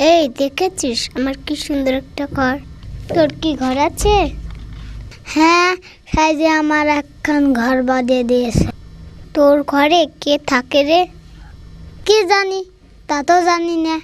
এই দেখেছিস আমার কি সুন্দর একটা ঘর? তোর কি ঘর আছে? হ্যাঁ, সাইজে আমার একখান ঘর বাঁধিয়ে দিয়েছে। তোর ঘরে কে থাকে রে? কি জানি, তা তো জানি না।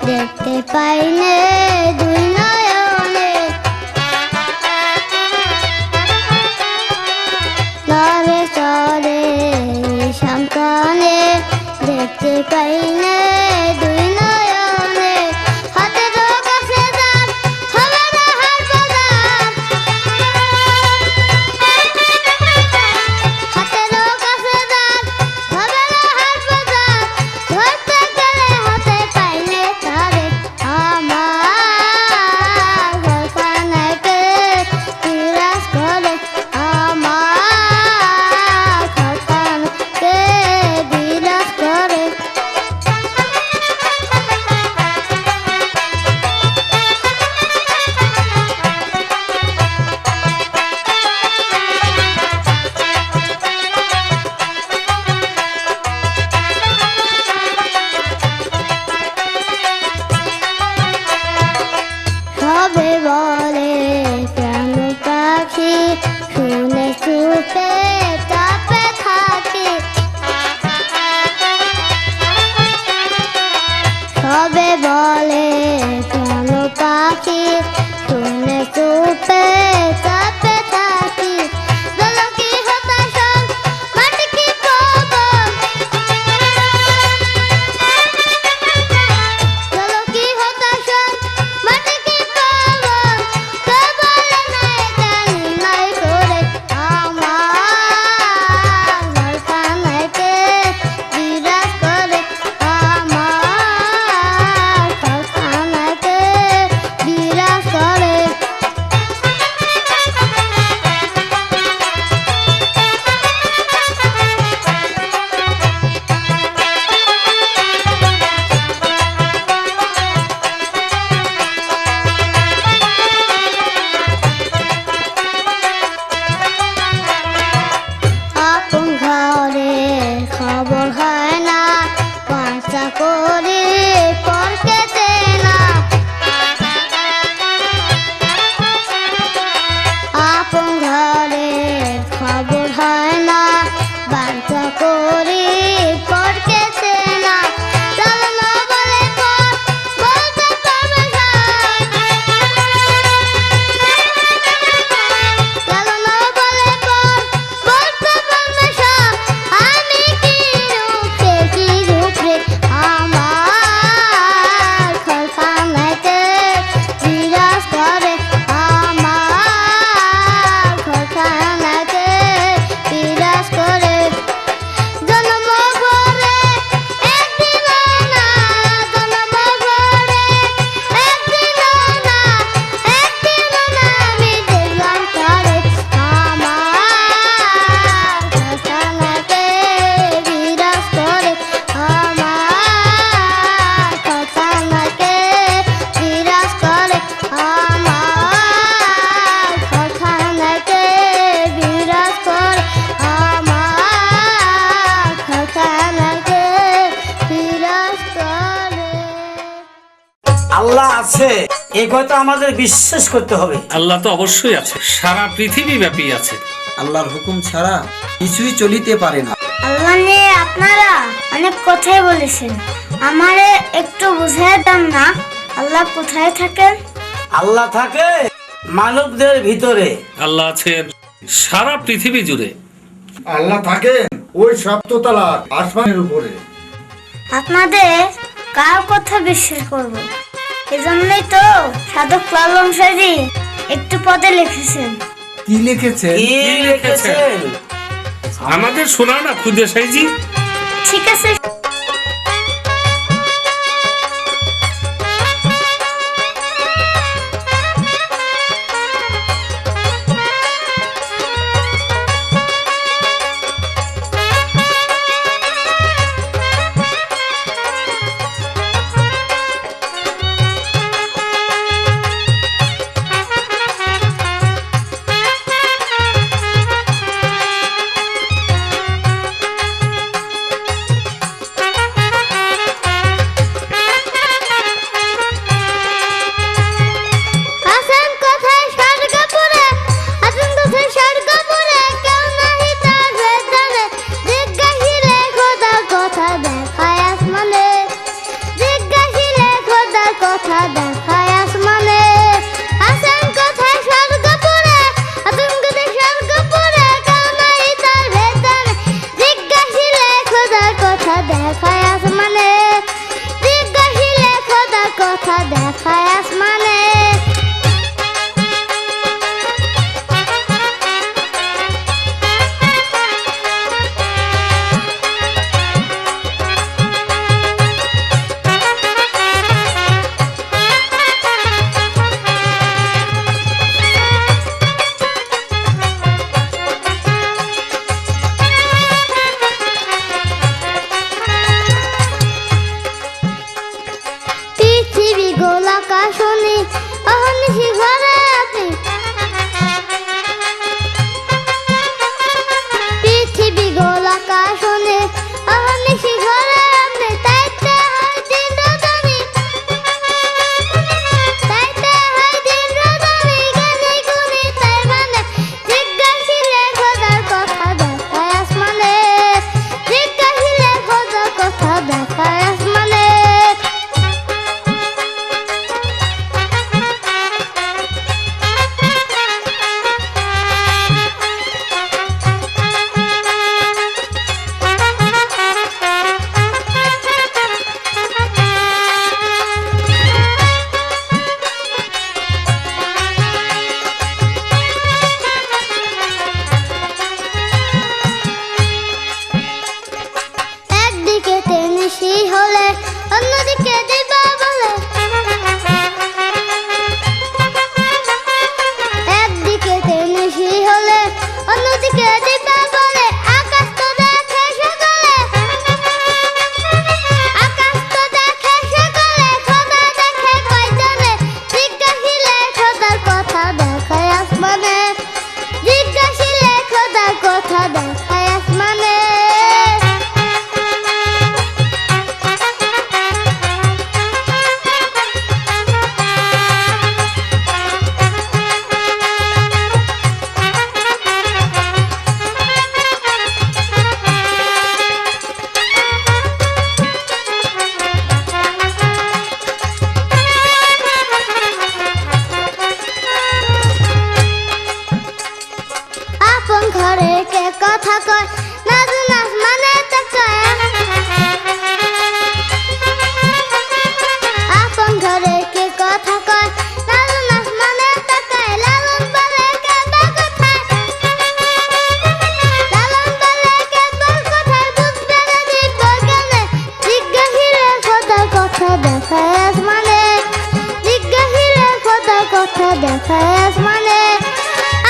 দেখতে পাইনে দুই নয়নে, নরে চরে সন্তানে দেখতে পাইনে দুই নয়নে। হাতে রোগ আছে যার হবে না হার বাজার, হাতে রোগ আছে যার হবে না হার বাজার। ধরতে গেলে হাতে পাইলে তারে আমার ঘরখানাকে বিরাজ করে, আমার ঘরখানাকে বিরাজ করে। সবে বলে কেন পাখি শুনে চুপে চাপে থাকি, সবে বলে কেন পাখি শুনে চুপে চাপে থাকি। বলো কি হতাশন মাটি কি খবর, বলো কি হতাশন মাটি কি খবর। কে বলে নাই জানি নাই করে আমার ঘরখানাকে বিরাজ করে, আমার ঘরখানাকে বিরাজ করে। আপন ঘরে খবর হয় না, পাঁচা করে পরকে চেনা। আপন ঘরে খবর হয় না, বাঞ্চা করে পরকে চেনা। চলো না বলে পর বলতে পারবে সব, চলো না বলে পর বলতে পারবে সব। আমি কি রূপ সে কি রূপ রে, আমার ঘরখানাকে বিরাজ করে, আমার ঘরখানাকে বিরাজ করে। জন্ম ভরে একদিন না, জন্ম ভরে একদিন না, একদিন না আমি দেখলাম তারে, আমার ঘরখানাকে বিরাজ করে, আমার ঘরখানাকে বিরাজ করে, আমার ঘরখানাকে বিরাজ করে, আমার ঘরখানাকে বিরাজ করে। আল্লাহ আছে এই কথা আমাদের বিশ্বাস করতে হবে। আল্লাহ তো অবশ্যই আছে, সারা পৃথিবী ব্যাপী আছে। আল্লাহর হুকুম ছাড়া কিছুই চলিতে পারে না। আল্লাহ নিয়ে আপনারা অনেক কথাই বলেছেন, আমারে একটু বুঝিয়ে দেন না, আল্লাহ কোথায় থাকেন? আল্লাহ থাকে মানবদের ভিতরে। আল্লাহ আছেন সারা পৃথিবী জুড়ে। আল্লাহ থাকেন ওই সপ্ততলা আসমানের উপরে। আপনাদের কার কথা বিশ্বাস করব? এজন্যই তো সাধক লালন সাহেবী একটু পদে লিখেছেন। কি লিখেছে? কি লিখেছেন? আমাদের শোনা না খুদে সাইজি। ঠিক আছে। আছেন কোথায় স্বর্গপুরে, আছেন কোথায় স্বর্গপুরে, কেউ নাহি তার ভেতরে, জিজ্ঞাসিলে খোদার কথা দেখায় আসমানে, জিজ্ঞাসিলে খোদার কথা দেখায় আসমানে। আছেন কোথায় স্বর্গপুরে, আছেন কোথায় স্বর্গপুরে, কেউ নাহি তার ভেতরে, জিজ্ঞাসিলে খোদার কথা দেখায় আসমানে, জিজ্ঞাসিলে খোদার কথা দেখায় আসমানে। পৃথিবী গোলাকাশনে অহর্নিশি ঘরে আপনি, পৃথিবী গোলাকাশনে অহর্নিশি ঘরে আপনি, তাইতে হয় দিন রজনী, তাইতে হয় দিন রজনী, জ্ঞানী গুণী তাই মানে, জিজ্ঞাসিলে খোদার কথা দেখায় আসমানে, জিজ্ঞাসিলে খোদার কথা দেখায় আসমানে। একদিকে তেনিসি হলে অন্যদিকে দিবা বলে, একদিকে তেনিসি হলে অন্যদিকে দিবা বলে, আকাশ তো দেখে সকলে, আকাশ তো দেখে সকলে, খোদা দেখে কয়জনে, জিজ্ঞাসিলে খোদার কথা দেখায় আসমানে, জিজ্ঞাসিলে খোদার কথা দেখায় আসমানে। আপন ঘরে কে কথা কয়, নাজ নাজ মানে তাকায়, আপন ঘরে কে কথা কয়, নাজ নাজ মানে তাকায়, লালন বলে কে বা কোথায়, লালন বলে কে বা কোথায়, বুঝবে না দিব্য জ্ঞানে, জিজ্ঞাসিলে খোদার কথা দেখায় আসমানে, জিজ্ঞাসিলে খোদার কথা দেখায় আসমানে।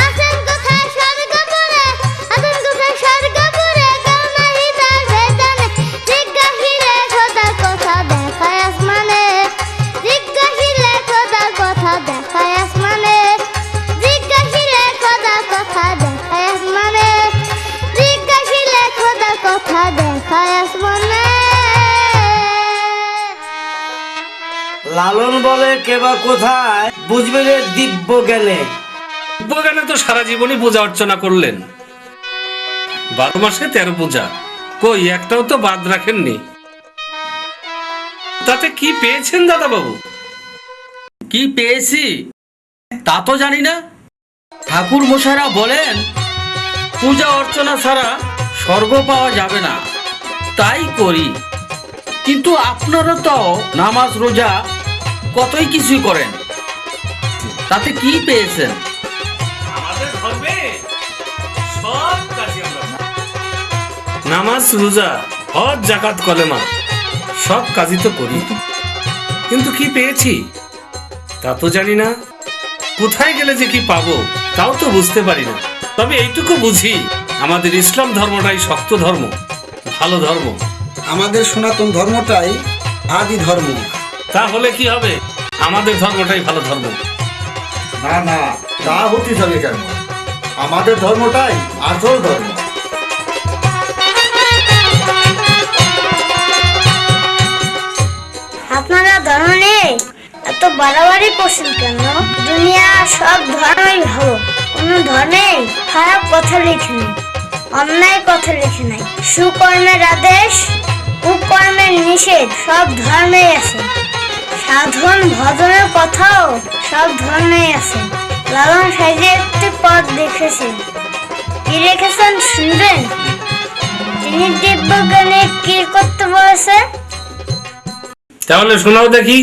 আছেন কোথায় স্বর্গপুরে, আছেন কোথায় স্বর্গপুরে, কেউ নাহি তার ভেতরে, জিজ্ঞাসিলে খোদার কথা দেখায় আসমানে, জিজ্ঞাসিলে খোদার কথা দেখায় আসমানে, জিজ্ঞাসিলে খোদার কথা দেখায় আসমানে, জিজ্ঞাসিলে খোদার কথা দেখায় আসমানে। লালন বলে কেবা কোথায়, বুঝবে রে দিব্য জ্ঞানে। দিব্য জ্ঞানে তো সারা জীবনই পূজা অর্চনা করলেন, 12 মাসে 13 পূজা, কই একটাও তো বাদ রাখেননি। তাতে কি পেয়েছেন দাদা বাবু? কি পেয়েছি তা তো জানি না। ঠাকুর মশাইরা বলেন পূজা অর্চনা ছাড়া স্বর্গ পাওয়া যাবে না, তাই করি। কিন্তু আপনারা তো নামাজ রোজা কতই কিছুই করেন, তাতে কি পেয়েছেন? আমাদের ধর্মে সব কাজই আমরা নামাজ রোজা হজ জাকাত কলেমা সব কাজই তো করি, কিন্তু কি পেয়েছি তা তো জানি না। কোথায় গেলে যে কি পাবো তাও তো বুঝতে পারি না। তবে এইটুকু বুঝি, আমাদের ইসলাম ধর্মটাই শক্ত ধর্ম, ভালো ধর্ম। আমাদের সনাতন ধর্মটাই আদি ধর্ম। তাহলে কি হবে? আমাদের ধর্মটাই ভালো ধর্ম। না না, তা হতে যাবে কেন? আমাদের ধর্মটাই আসল ধর্ম। আপনারা ধর্ম নিয়ে এত বাড়াবাড়ি করছেন কেন? দুনিয়া সব ধর্মই ভালো, কোনো ধর্মে খারাপ কথা লেখে নেই, অন্যায় কথা লেখে নাই। সুকর্মের আদেশ, কুকর্মের নিষেধ সব ধর্মেই আছে। সাধন ভজনের কথাও সব ধর্মেই আছে। লালন সাহেব একটি পদ দেখেছে, কি রেখেছেন শুনবেন? তিনি দিব্যজ্ঞানে কি করতে বলেছে? তাহলে শোনাও দেখি।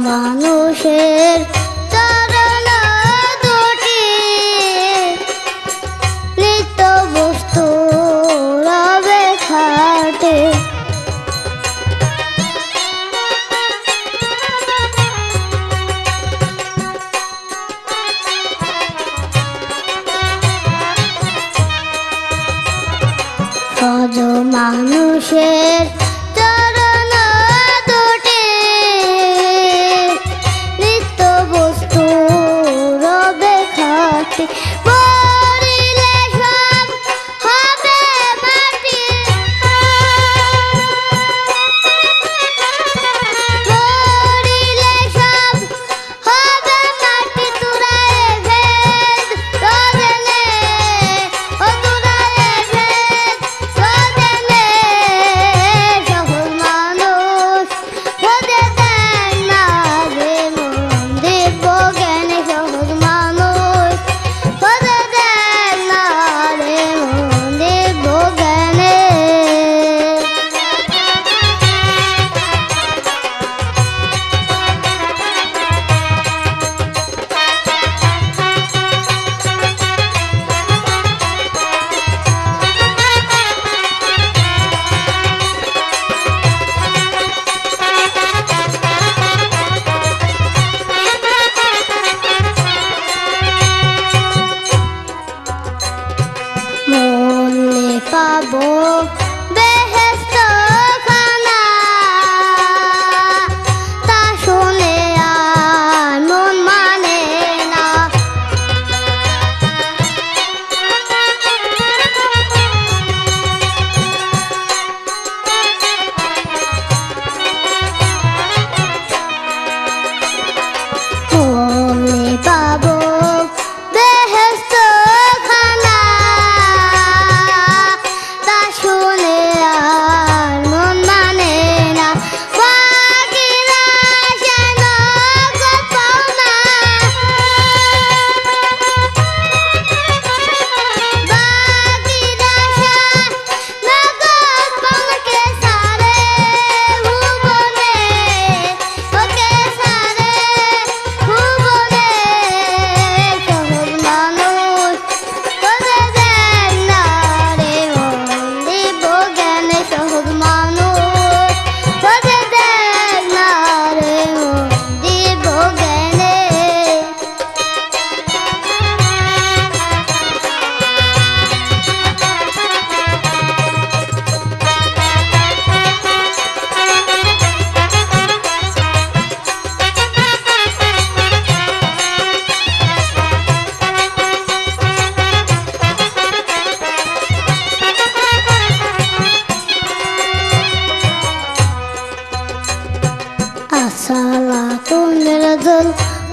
মানুষের চরণ দুটি নিত্য বস্তু রবে খাটে। সজ মানুষের চরণ দুটি নিত্য বস্তু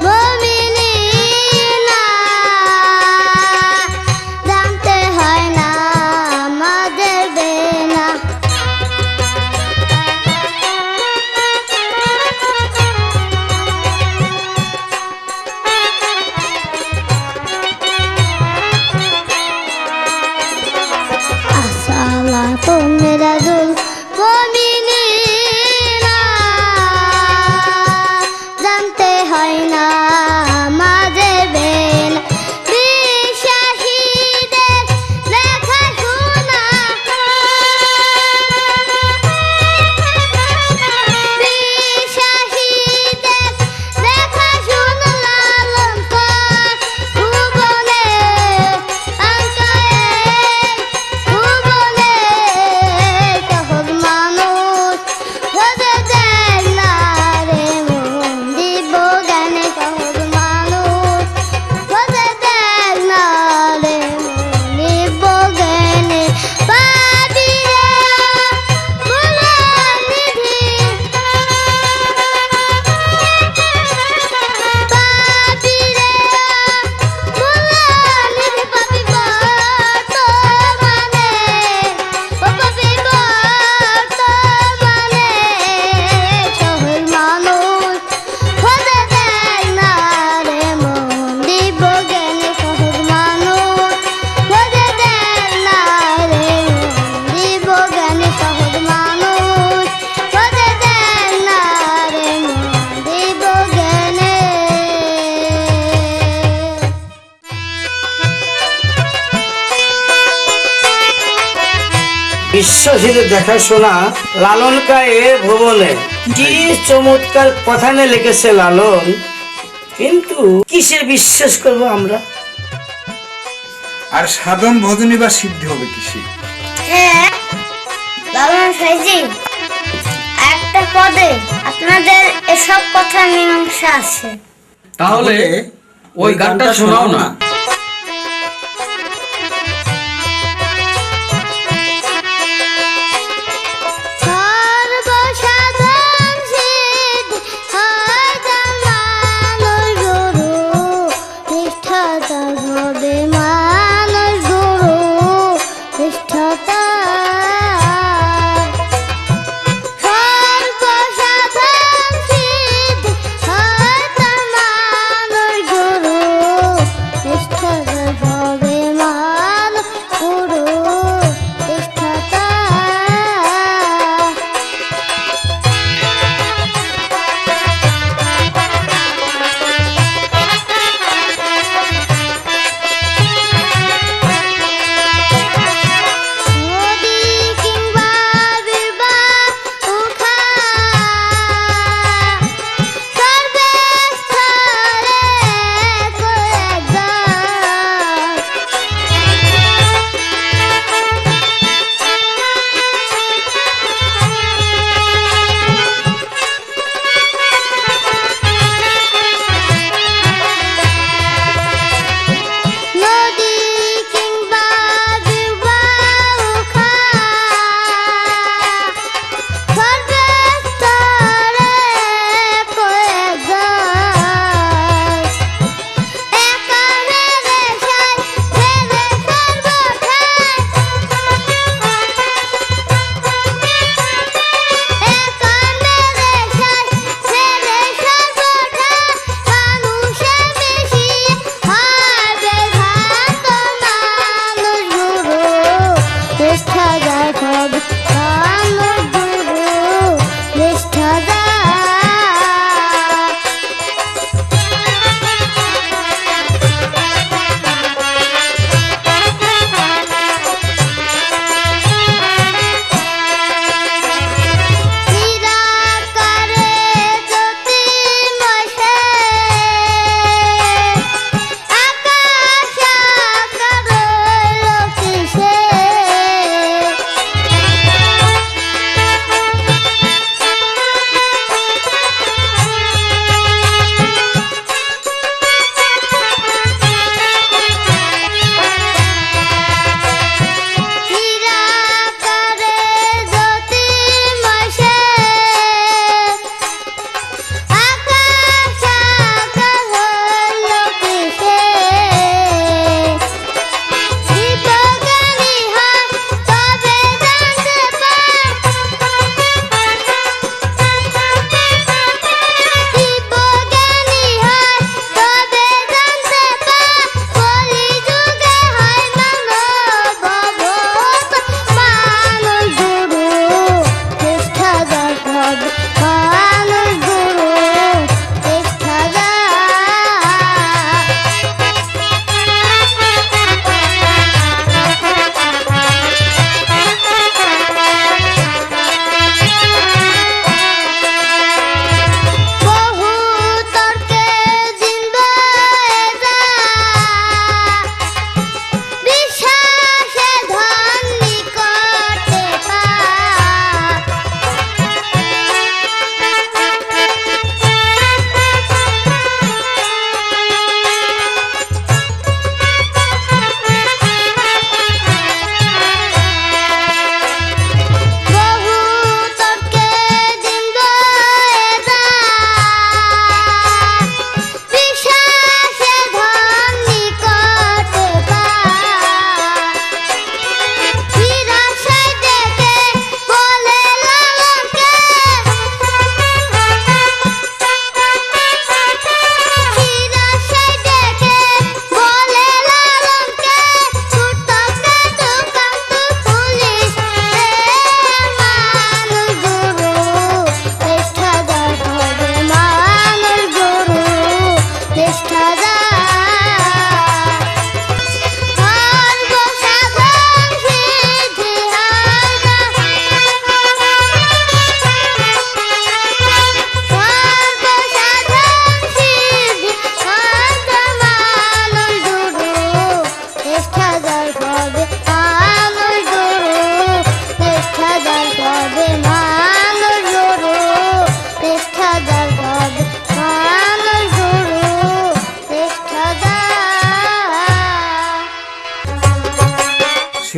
মুমিনিনা জানতে হয় না আমাদের বেনা আসসালাতু মিরাজুল মুমিনিনা জানতে হয় না আমাদের বেনা বিশ্বাসীদের লেখা শোনা বিশ্বাসীদের লেখা শোনা লালন কর ভুবনে আঙ্কায়ে ভুবনে সহজ মানুষ হতে দেয় না রে মন দিব জ্ঞানে সহজ মানুষ হতে দেয় না রে মন দিব জ্ঞানে পাবি রে ভোলা নিধি পাবি রে ভোলা নিধি পাবি বর্তমানে ও পাবি বর্তমানে সহজ মানুষ হতে দেয় না রে মন দিব জ্ঞানে সহজ মানুষ হতে দেয় না রে মন দিব জ্ঞানে সহজ মানুষ হতে দেয় না রে মন দিব জ্ঞানে বিশ্বসিত দেখাশোনা লালন কায়ে ভুবনে। কি চমৎকার কথানে লিখেছে লালন, কিন্তু কিসে বিশ্বাস করব আমরা? আর সাধন ভজনী বা সিদ্ধি হবে কিসে? হ্যাঁ লালন সাইজি একটা পদে আপনাদের এসব কথা মীমাংসা আছে তাহলে ওই গানটা শোনাও না। সর্বসাধন সিদ্ধ হয় যার মানুষ গুরু নিষ্ঠতা হবে মানুষ গুরু নিষ্ঠতা সর্বসাধন সিদ্ধ হয় যার মানুষ গুরু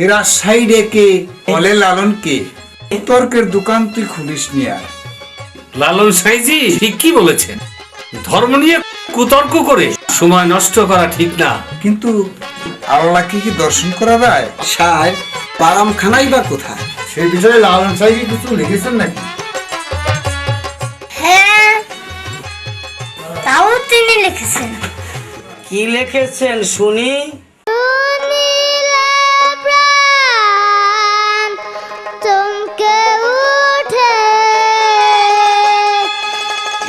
সেরা সাইডে কে বলে লালন কে তর্কের দোকান তুই খুলিস নি আর। লালন সাইজি ঠিক কি বলেছেন, ধর্ম নিয়ে কুতর্ক করে সময় নষ্ট করা ঠিক না। কিন্তু আল্লাহকে কি দর্শন করা যায়? সাহেব পারামখানাই বা কোথায়? সেই বিষয়ে লালন সাহেব কিছু লিখেছেন নাকি? হ্যাঁ, তাও তিনি লিখেছেন। কি লিখেছেন শুনি? চমকে উঠে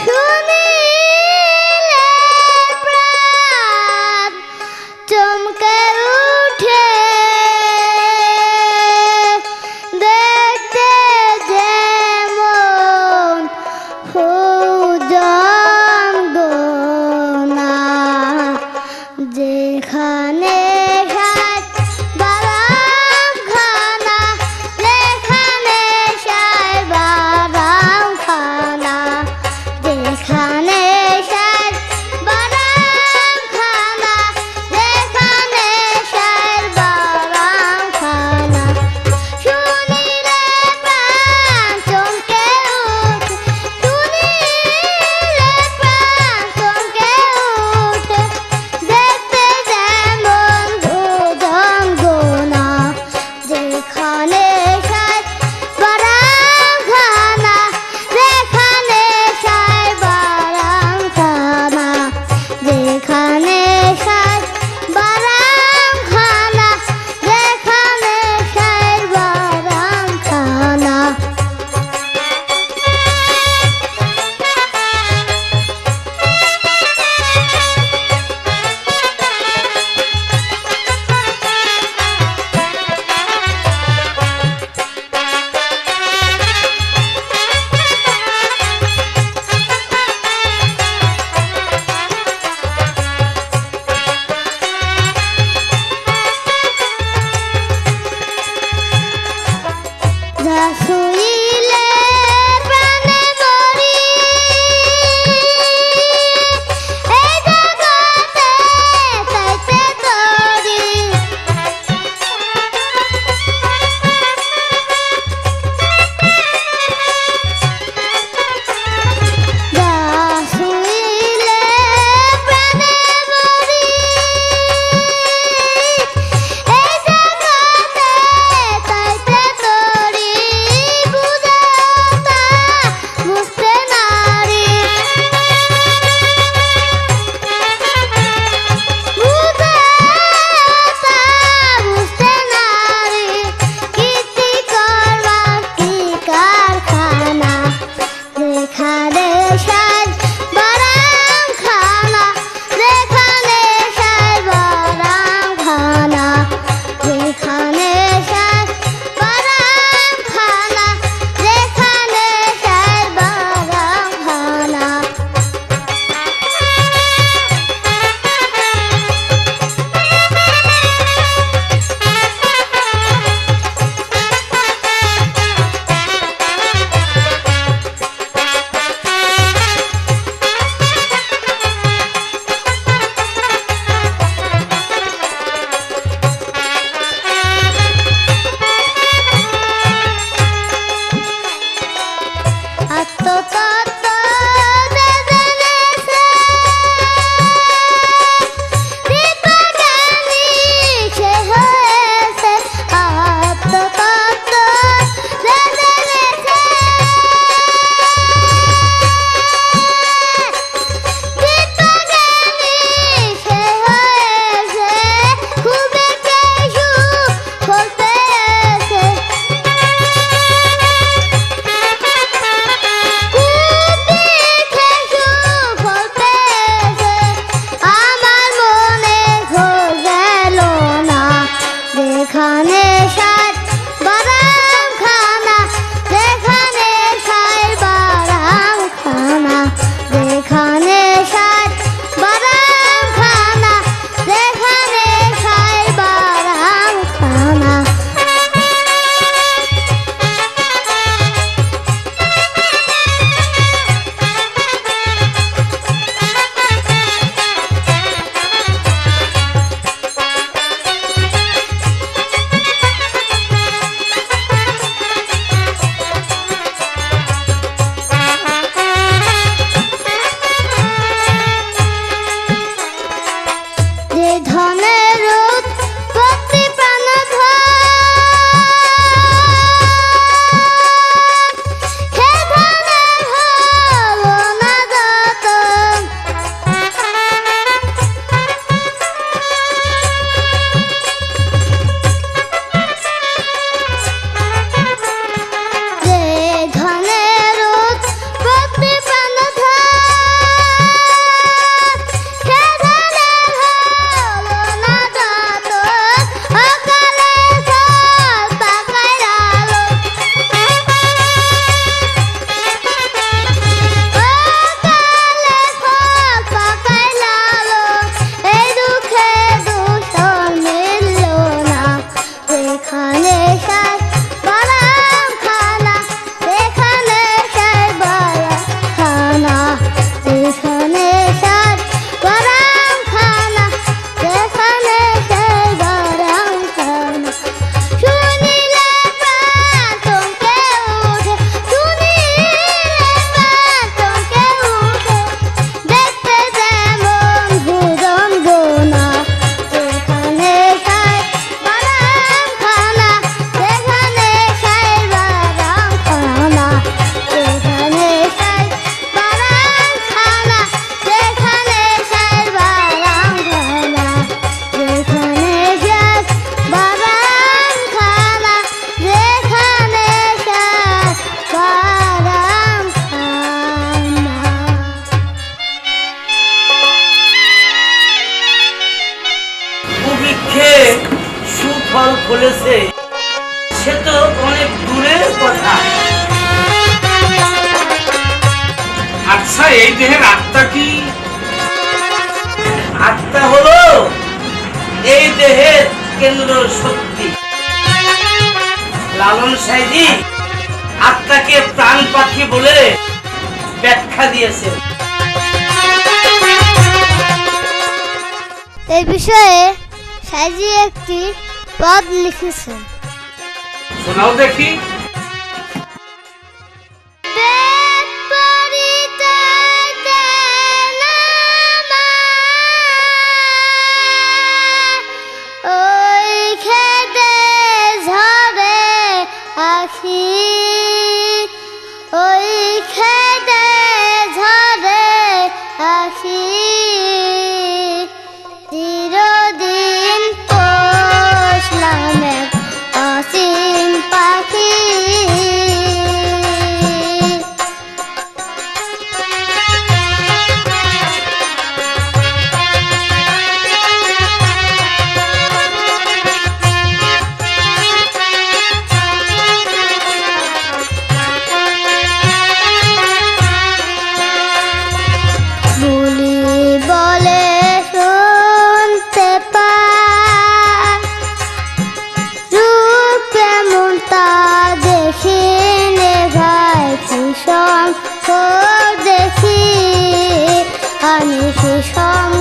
শুনিলে প্রাণ চমকে উঠে দেখতে যেমন ফুজন গোনা যেখানে মুখে সুফল ফলেছে সে তো অনেক দূরের কথা। আচ্ছা, এই দেহের আত্মা কি? আত্মা হলো এই দেহের কেন্দ্র শক্তি। লালন সাইজি আত্মাকে প্রাণ পাখি বলে ব্যাখ্যা দিয়েছেন। এই বিষয়ে সাইজি একটি পদ লিখেছেন। শোনাও দেখি। ওই খেদে ঝরে আখি, ওই খেদে ঝরে আখি, চিরদিন পোষলাম এক অসীম পাখি। বুলি বলে শুনতে পাই, রূপ কেমন তা দেখিলে ভাই, কিসম দেখি আমি, কিসম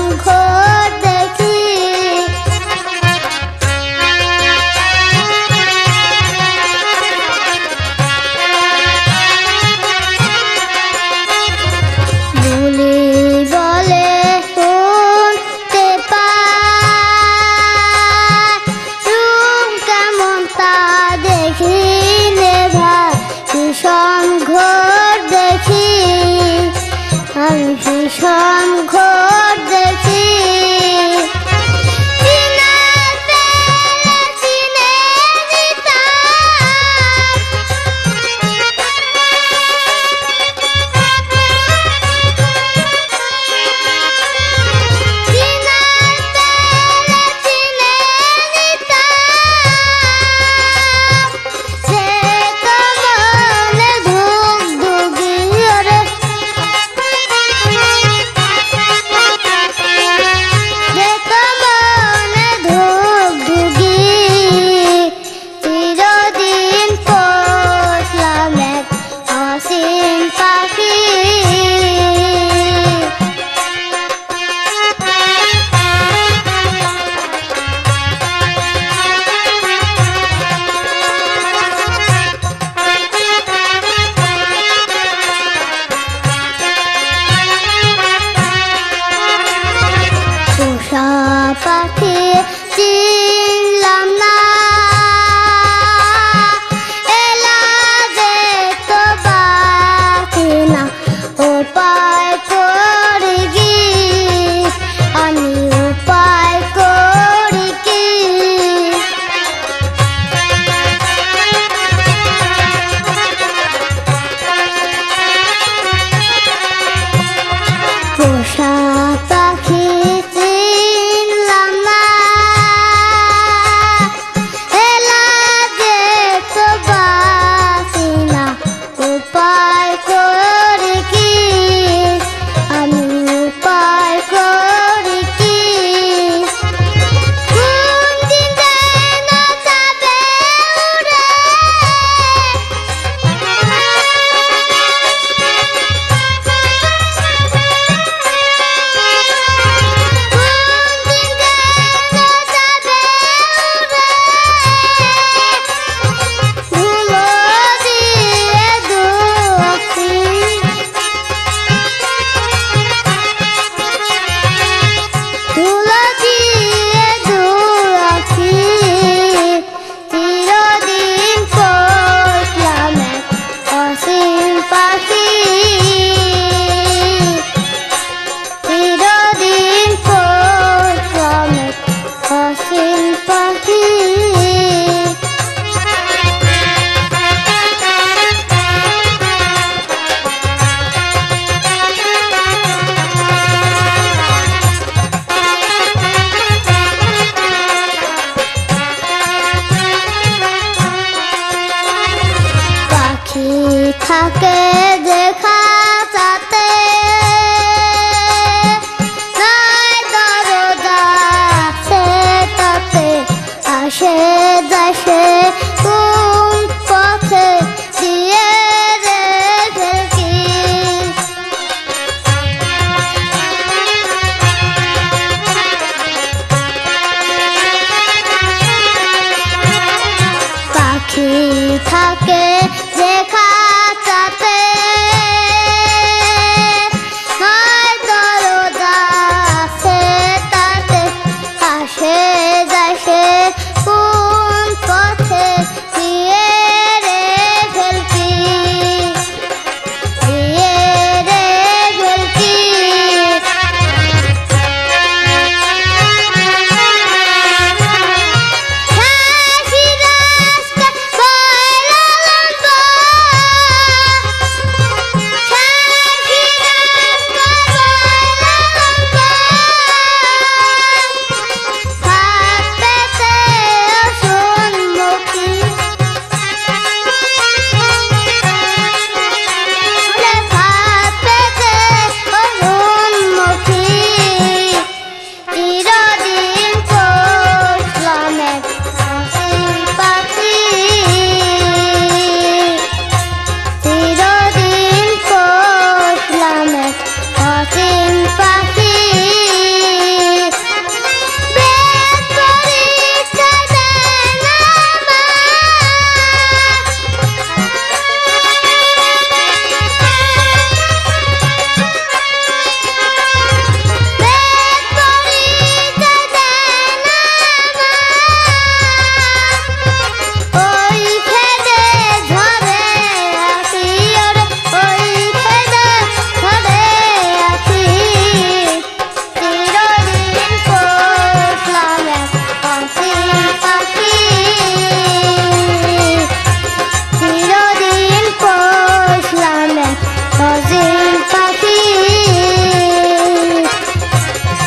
দেখি। বুলি বলে শুনতে পাই, রূপ কেমন তা দেখিলে ভাই, ভীষণ ঘোর দেখি আমি, ভীষণ ঘোর দেখি। চিনাতে চিনে চিরদিন পোষলাম এক অসীম পাখি। পোষা পাখি চিনলাম না, এলা যে তো বাঁচি না, উপায় করি কি আমি, উপায় করি কি। পোষা পাখি চিনলাম না,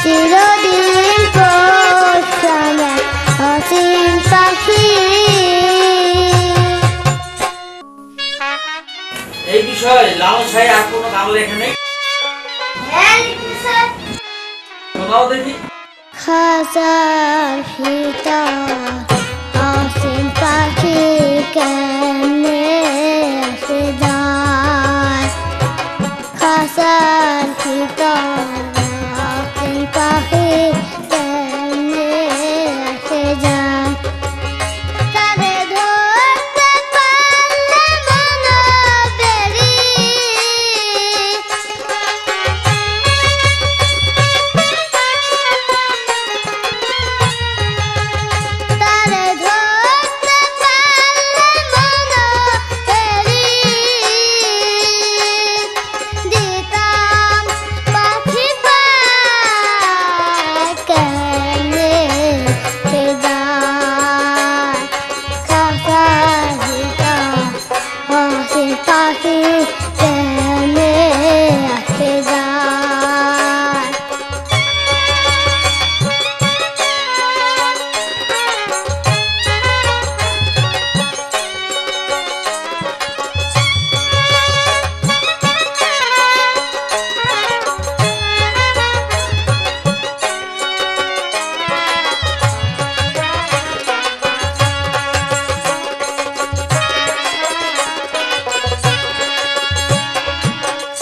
চিরদিন পোষাবে অসীম পাখি। এই বিষয়ে লাল সাহেব আর কোনো গান লেখে নেই, শোনাও দেখি। খাসার ভিতর অসীম পাখি কেমনে আসে যায়, খাসার ভিতর অসীম পাখি কেমনে আসে যায়, তারে ধরতে পারলে মনে বেরি, তারে ধরতে পারলে মনে বেরি, দিতাম পাখি পায় কেমনে সে যায়, খাসার ভিতর অসীম পাখি কেমনে আসে যায়।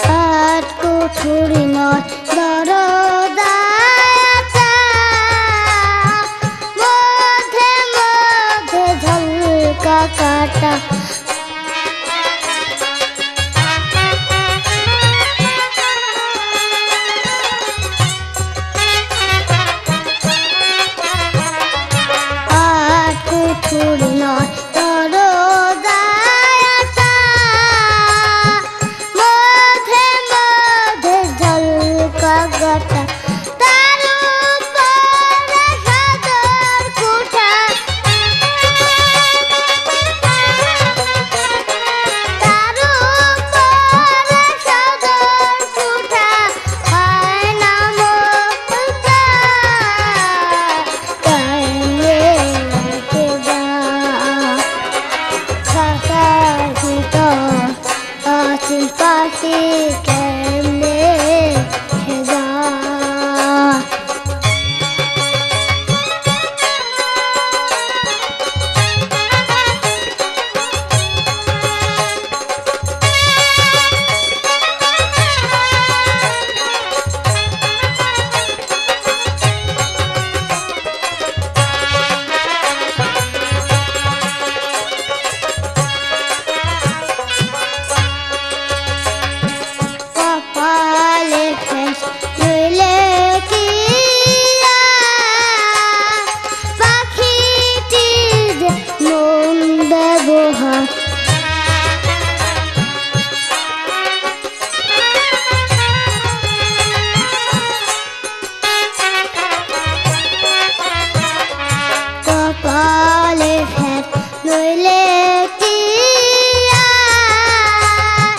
সাত কুঠুরি নয় দরদাটা, মধ্যে মধ্যে ঝলকা কাটা, আট কুঠুরি নয় দরদাটা, মধ্যে মধ্যে ঝলকা কাটা, তার উপরে সাদর কুঠা, তার উপরে সাদর কুঠা, হয় না মোটা কেমনে আসে যায়, খাসার ভিতর অসীম পাখি কেমনে আসে যায়। কপালে ঠেস রইলে কি আর, পাখিটির যে মন ব্যবহার, কপালে ঠেস রইলে কি আর,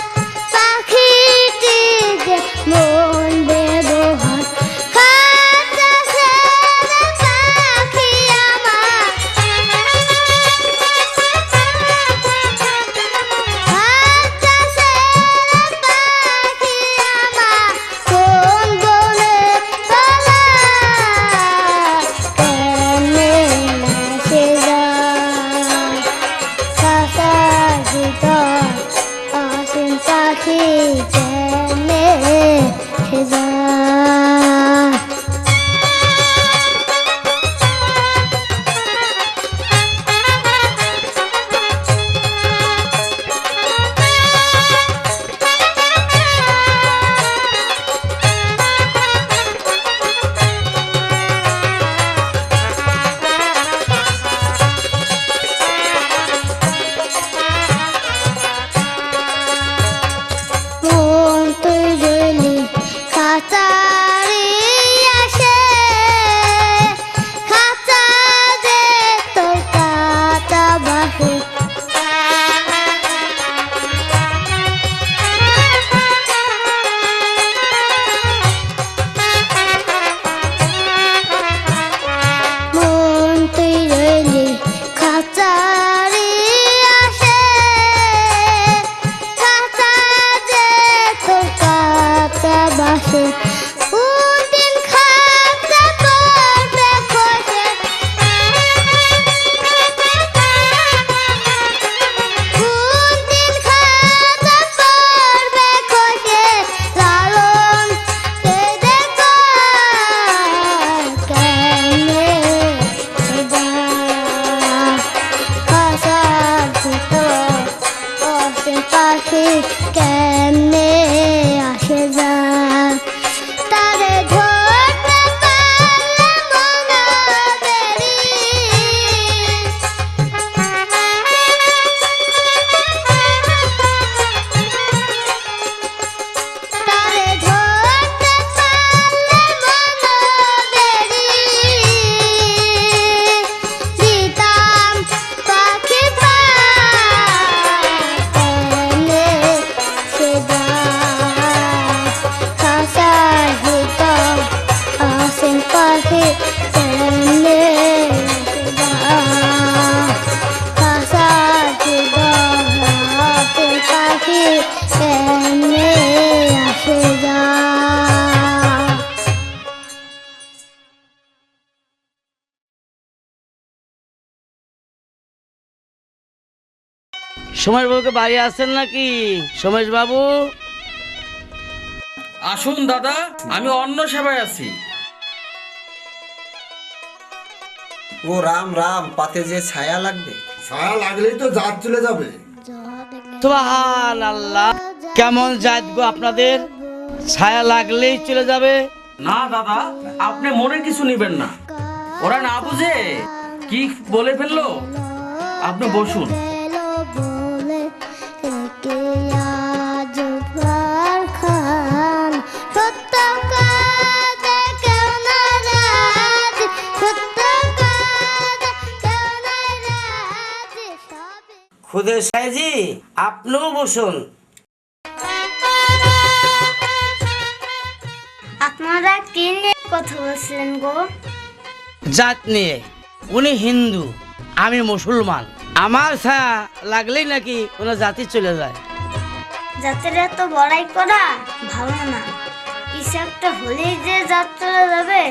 পাখিটির যে মন ব্যবহার, খাঁচা ছেড়ে পাখি আমার, খাঁচা ছেড়ে পাখি আমার, কোন বনে পালায় কেমনে আসে যায়, সোমেশ বাবুকে বাড়ি আছেন নাকি? সোমেশ বাবু, আসুন দাদা, আমি অন্য সেবায় আছি। ও রাম রাম, পাতে যে ছায়া লাগবে। ছায়া লাগলেই তো জাত চলে যাবে। সুবহানাল্লাহ, কেমন জাত গো আপনাদের, ছায়া লাগলেই চলে যাবে? না দাদা, আপনি মনে কিছু নেবেন না, ওরা না বুঝে কি বলে ফেললো। আপনি বসুন। এলো বলে একে আজ খান সত্য কাজে কেউ নারাজ, সত্য কাজে কেউ নারাজ, সবে খুদে সাইজি, আপনিও বসুন। আপনারা কি নিয়ে কথা বলছিলেন গো? জাত নিয়ে। উনি হিন্দু, আমি মুসলমান। আমার ছায়া লাগলেই নাকি ওনার জাতি চলে যায়। জাতের এত বড়াই করা ভালো না, কিছু একটা হলেই যে জাত চলে যাবে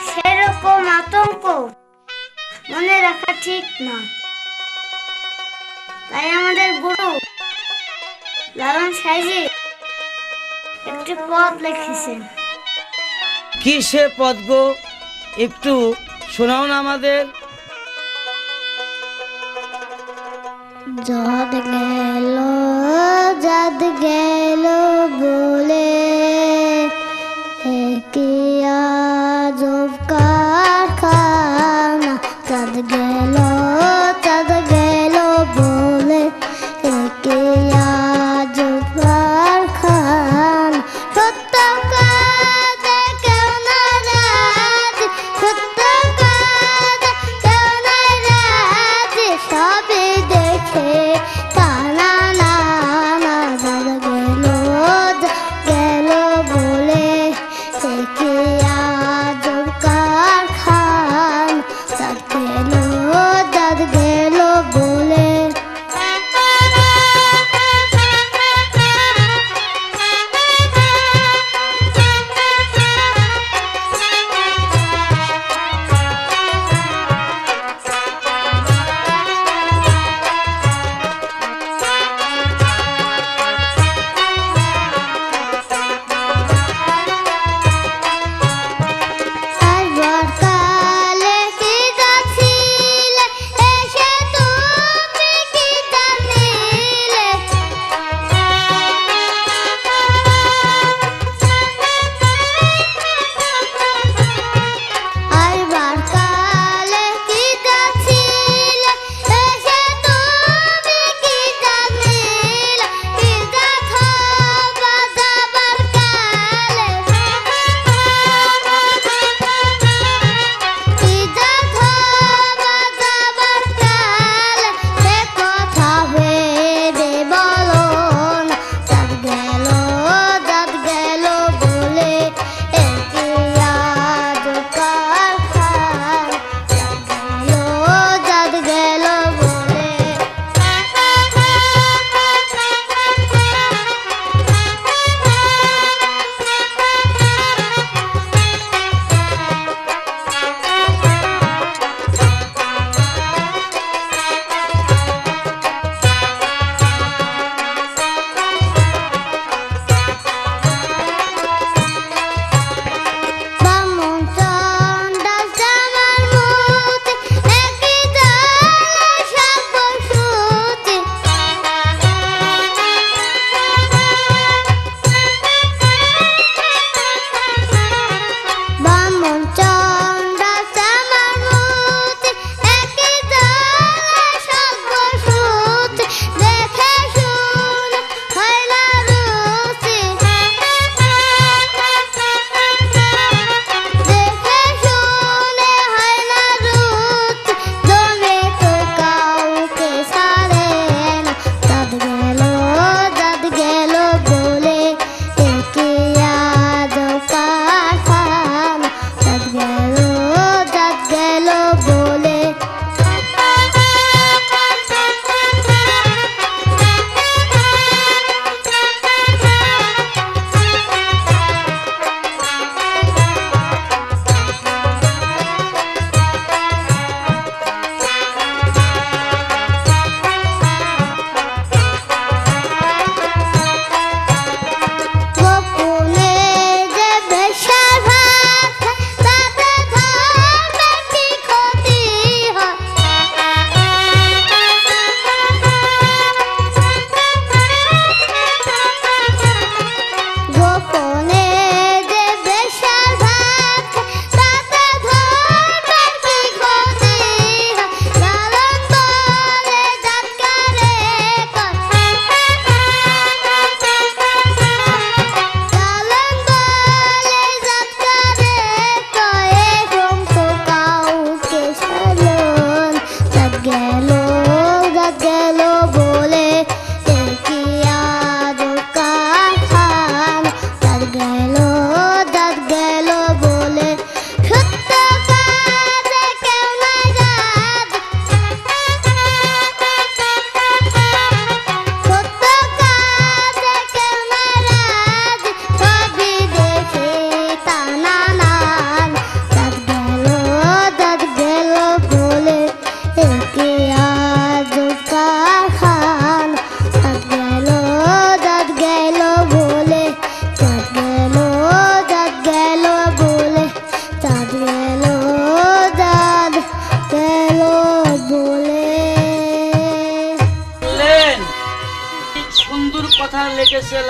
সেরকম আতঙ্ক মনে রাখা ঠিক না। তাই আমাদের গুরু লালন সাইজি একটি পদ লিখেছেন। কি সে পদ গো, একটু শোনাও না আমাদের। জাত গেল বলে কি আজব কারখানা, চাঁদ গেল বলে কি আজব কারখানা, সত্য কাজে কেউ নারাজ, সত্য কাজে কেউ নারাজ, সবে দেখে কানা না না, জাত গেল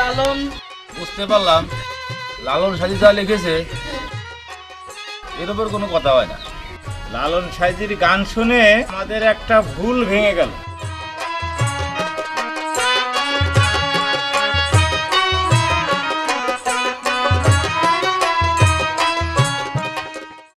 লালন। বুঝতে পারলাম লালন সাজি যা লিখেছে এর উপর কোনো কথা হয় না। লালন সাইজির গান শুনে আমাদের একটা ভুল ভেঙে গেল।